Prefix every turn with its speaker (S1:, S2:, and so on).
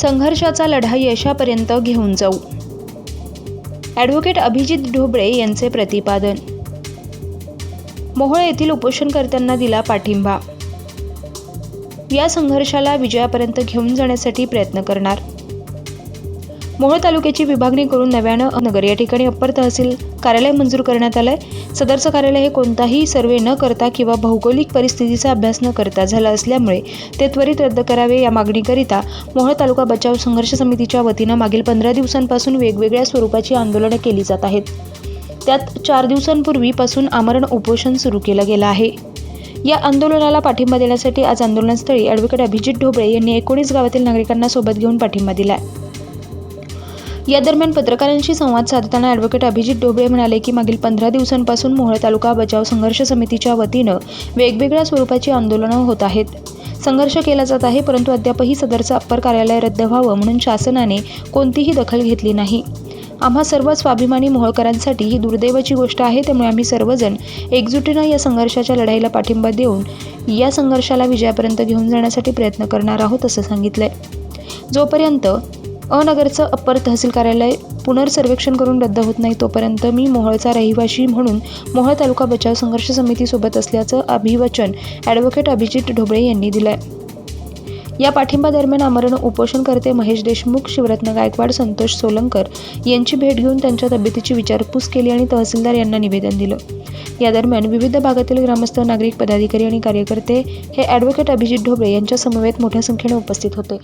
S1: संघर्षाचा लढा यशापर्यंत घेऊन जाऊ. ॲडव्होकेट अभिजित ढोबळे यांचे प्रतिपादन. मोहोळ येथील उपोषणकर्त्यांना दिला पाठिंबा. या संघर्षाला विजयापर्यंत घेऊन जाण्यासाठी प्रयत्न करणार. मोहोळ तालुक्याची विभागणी करून नव्यानं नगर या ठिकाणी अप्पर तहसील कार्यालय मंजूर करण्यात आलंय. सदरचं कार्यालय हे कोणताही सर्वे न करता किंवा भौगोलिक परिस्थितीचा अभ्यास न करता झालं असल्यामुळे ते त्वरित रद्द करावे. या मागणीकरिता मोहोळ तालुका बचाव संघर्ष समितीच्या वतीनं मागील 15 दिवसांपासून वेगवेगळ्या स्वरूपाची आंदोलनं केली जात आहेत. त्यात 4 दिवसांपूर्वीपासून आमरण उपोषण सुरू केलं गेलं आहे. या आंदोलनाला पाठिंबा देण्यासाठी आज आंदोलनस्थळी ॲडव्होकेट अभिजित ढोबळे यांनी 19 गावातील नागरिकांना सोबत घेऊन पाठिंबा दिला. या दरम्यान पत्रकारांशी संवाद साधताना ॲडव्होकेट अभिजित ढोबळे म्हणाले की मागील 15 दिवसांपासून मोहोळ तालुका बचाव संघर्ष समितीच्या वतीनं वेगवेगळ्या स्वरूपाची आंदोलनं होत आहेत. संघर्ष केला जात आहे, परंतु अद्यापही सदरचं अप्पर कार्यालय रद्द व्हावं म्हणून शासनाने कोणतीही दखल घेतली नाही. आम्हा सर्व स्वाभिमानी मोहोळकरांसाठी ही दुर्दैवाची गोष्ट आहे. त्यामुळे आम्ही सर्वजण एकजुटीनं या संघर्षाच्या लढाईला पाठिंबा देऊन या संघर्षाला विजयापर्यंत घेऊन जाण्यासाठी प्रयत्न करणार आहोत असं सांगितलंय. जोपर्यंत नगरचं अप्पर तहसील कार्यालय पुनर्सर्वेक्षण करून रद्द होत नाही तोपर्यंत मी मोहोळचा रहिवाशी म्हणून मोहोळ तालुका बचाव संघर्ष समितीसोबत असल्याचं अभिवचन ॲडव्होकेट अभिजित ढोबळे यांनी दिलंय. या पाठिंबा दरम्यान आमरण उपोषणकर्ते महेश देशमुख, शिवरत्न गायकवाड, संतोष सोलंकर यांची भेट घेऊन त्यांच्या तब्येतीची विचारपूस केली आणि तहसीलदार यांना निवेदन दिलं. या दरम्यान विविध भागातील ग्रामस्थ, नागरिक, पदाधिकारी आणि कार्यकर्ते हे ॲडव्होकेट अभिजित ढोबळे यांच्या समवेत मोठ्या संख्येने उपस्थित होते.